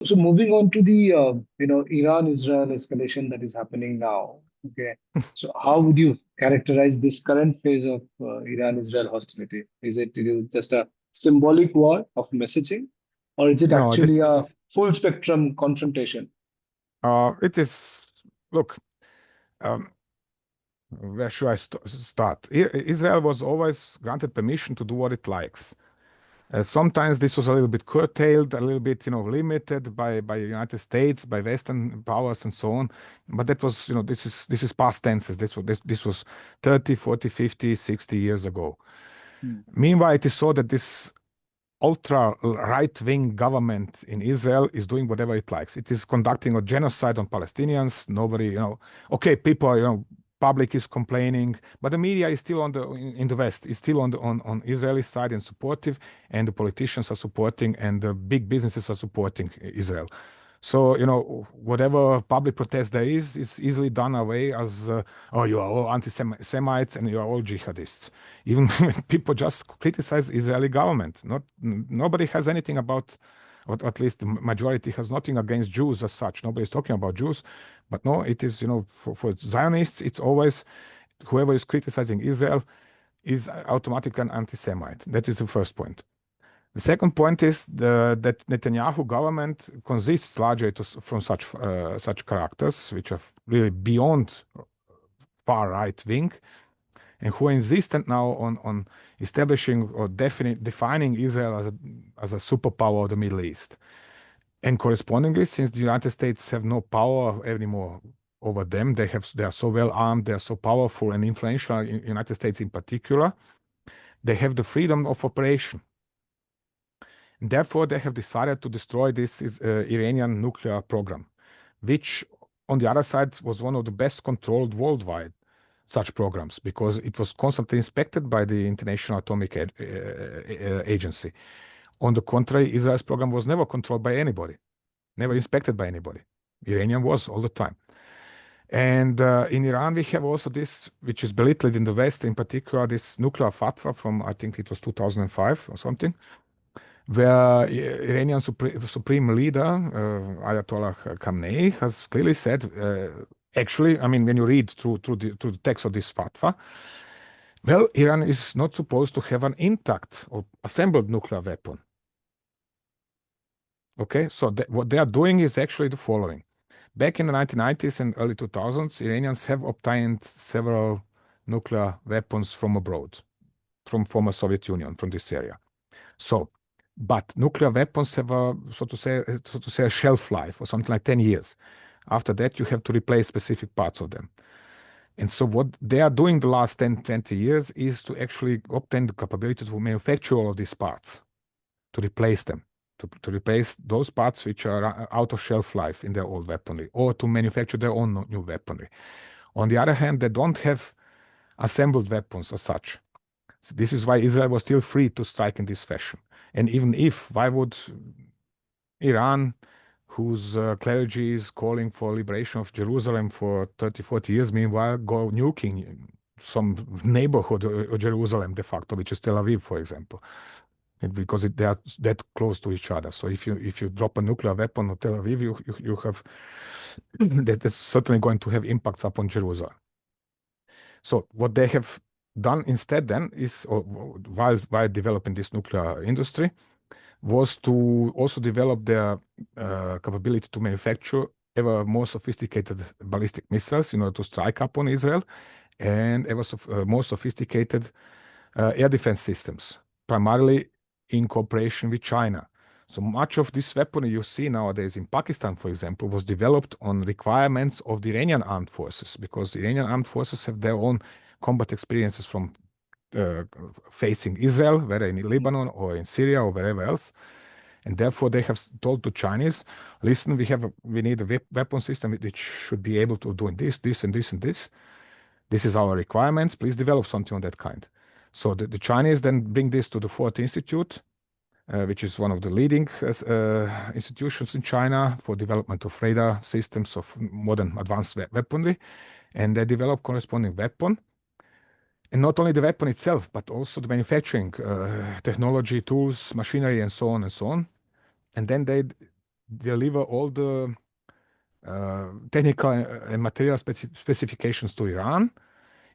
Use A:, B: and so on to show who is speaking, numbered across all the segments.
A: So moving on to the Iran-Israel escalation that is happening now. Okay, so how would you characterize this current phase of Iran-Israel hostility? Is it just a symbolic war of messaging, or is it
B: No,
A: actually
B: this
A: a
B: is
A: full spectrum confrontation?
B: it is. Look, um, where should I start? Israel was always granted permission to do what it likes. Sometimes this was a little bit curtailed, a little bit, limited by United States, by Western powers, and so on. But that was, this is past tenses. This was 30, 40, 50, 60 years ago.
A: Hmm.
B: Meanwhile, it is so that this ultra right-wing government in Israel is doing whatever it likes. It is conducting a genocide on Palestinians. Nobody, okay, people, public is complaining, but the media is still in the West, is still on Israeli side and supportive, and the politicians are supporting, and the big businesses are supporting Israel. So, whatever public protest there is easily done away as, oh, you are all anti-Semites and you are all jihadists. Even when people just criticize Israeli government. Nobody has anything about, or at least the majority has nothing against Jews as such. Nobody's talking about Jews. But no, it is, for Zionists, it's always whoever is criticizing Israel is automatically an anti-Semite. That is the first point. The second point is that Netanyahu government consists largely from such characters, which are really beyond far right wing, and who are insistent now on establishing or defining Israel as a superpower of the Middle East. And correspondingly, since the United States have no power anymore over them, they are so well armed, they are so powerful and influential in United States in particular, they have the freedom of operation. Therefore, they have decided to destroy this Iranian nuclear program, which, on the other side, was one of the best controlled worldwide such programs because it was constantly inspected by the International Atomic Agency. On the contrary, Israel's program was never controlled by anybody, never inspected by anybody. Iranian was all the time. And in Iran, we have also this, which is belittled in the West, in particular, this nuclear fatwa from, I think it was 2005 or something, where Iranian supreme leader Ayatollah Khamenei has clearly said, actually, I mean, when you read through the text of this fatwa, well, Iran is not supposed to have an intact or assembled nuclear weapon. Okay, so what they are doing is actually the following. Back in the 1990s and early 2000s, Iranians have obtained several nuclear weapons from abroad, from former Soviet Union, from this area. So, but nuclear weapons have a, so to say, a shelf life or something like 10 years. After that, you have to replace specific parts of them. And so what they are doing the last 10, 20 years is to actually obtain the capability to manufacture all of these parts, to replace them, to replace those parts which are out of shelf life in their old weaponry, or to manufacture their own new weaponry. On the other hand, they don't have assembled weapons as such. So this is why Israel was still free to strike in this fashion. And even if, why would Iran, whose clergy is calling for liberation of Jerusalem for 30, 40 years, meanwhile go nuking some neighborhood of Jerusalem de facto, which is Tel Aviv, for example, because they are that close to each other. So if you drop a nuclear weapon on Tel Aviv, you have that is certainly going to have impacts upon Jerusalem. So what they have done instead then is, or while developing this nuclear industry, was to also develop their capability to manufacture ever more sophisticated ballistic missiles in order to strike upon Israel, and ever more sophisticated air defense systems, primarily in cooperation with China. So much of this weaponry you see nowadays in Pakistan, for example, was developed on requirements of the Iranian armed forces, because the Iranian armed forces have their own combat experiences from uh, facing Israel, whether in Lebanon or in Syria or wherever else. And therefore, they have told the Chinese, listen, we need a weapon system which should be able to do this, and this, and this. This is our requirements. Please develop something on that kind. So the Chinese then bring this to the Ford Institute, which is one of the leading institutions in China for development of radar systems of modern advanced weaponry. And they develop corresponding weapon. And not only the weapon itself, but also the manufacturing technology, tools, machinery, and so on and so on. And then they deliver all the technical and material specifications to Iran,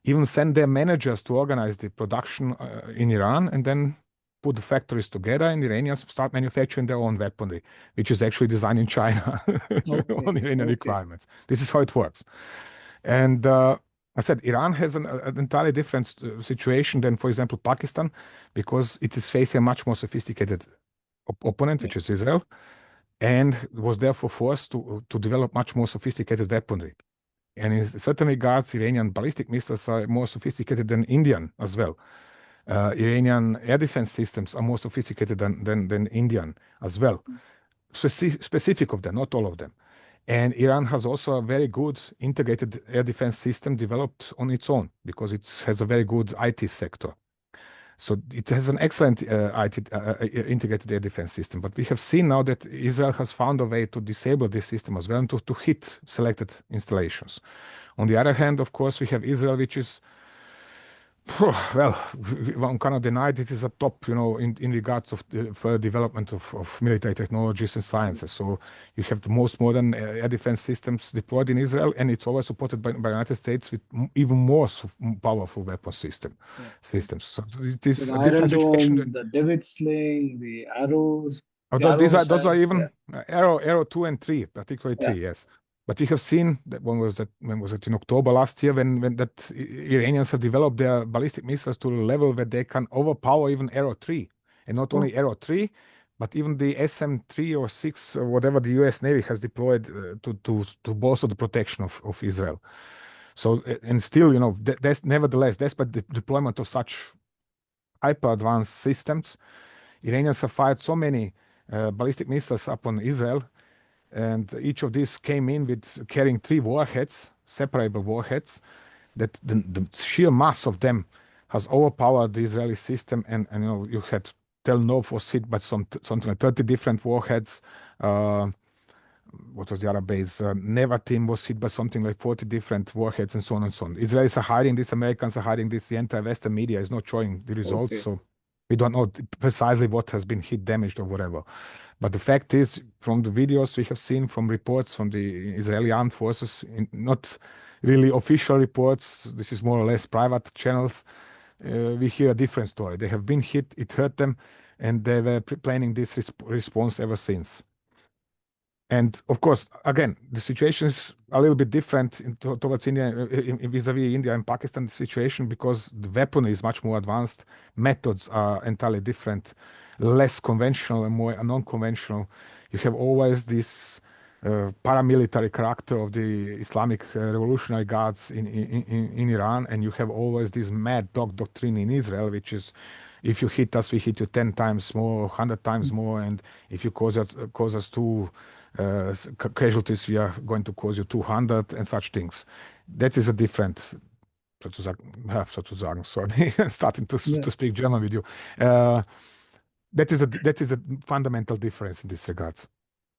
B: even send their managers to organize the production in Iran, and then put the factories together, and Iranians start manufacturing their own weaponry, which is actually designed in China
A: Okay.
B: on Iranian
A: Okay.
B: requirements. This is how it works. And I said Iran has an entirely different situation than, for example, Pakistan, because it is facing a much more sophisticated opponent,
A: Yeah.
B: which is Israel, and was therefore forced to develop much more sophisticated weaponry. And in certain regards, Iranian ballistic missiles are more sophisticated than Indian as well. Iranian air defense systems are more sophisticated than Indian as well. Specific of them, not all of them. And Iran has also a very good integrated air defense system developed on its own because it has a very good IT sector. So it has an excellent integrated air defense system. But we have seen now that Israel has found a way to disable this system as well and to hit selected installations. On the other hand, of course, we have Israel, which is, well, one cannot deny this is a top, in regards of the further development of military technologies and sciences. So you have the most modern air defense systems deployed in Israel, and it's always supported by the United States with even more powerful weapon
A: Yeah.
B: systems. So it
A: So
B: is
A: the
B: a different
A: Iron
B: situation.
A: Dome, the David Sling, the arrows, the
B: Although
A: arrow
B: those are
A: missile. Yeah.
B: even arrow 2 and 3, particularly
A: Yeah.
B: 3, yes. But we have seen that when was it in October last year when that Iranians have developed their ballistic missiles to a level where they can overpower even arrow 3. And not only
A: Okay.
B: arrow 3, but even the SM-3 or 6 or whatever the US Navy has deployed to bolster the protection of Israel. So and still, that's nevertheless, despite the deployment of such hyper advanced systems, Iranians have fired so many ballistic missiles upon Israel, and each of these came in with carrying 3 warheads, separable warheads, that the sheer mass of them has overpowered the Israeli system, and you had Tel Nov was hit by something like 30 different warheads. Uh, what was the other base? Nevatim was hit by something like 40 different warheads, and so on and so on. Israelis are hiding this, Americans are hiding this, the entire Western media is not showing the results,
A: Okay.
B: so we don't know precisely what has been hit, damaged, or whatever. But the fact is, from the videos we have seen, from reports from the Israeli armed forces, not really official reports, this is more or less private channels, we hear a different story. They have been hit, it hurt them, and they were planning this response ever since. And of course, again, the situation is a little bit different towards India, vis-a-vis India and Pakistan situation, because the weaponry is much more advanced. Methods are entirely different, less conventional and more non-conventional. You have always this paramilitary character of the Islamic Revolutionary Guards in Iran, and you have always this mad dog doctrine in Israel, which is, if you hit us, we hit you 10 times more, 100 times more, and if you cause us two casualties, we are going to cause you 200 and such things. That is a different, sozusagen, sorry, starting
A: Yeah.
B: to speak German with you. That is a fundamental difference in this regards.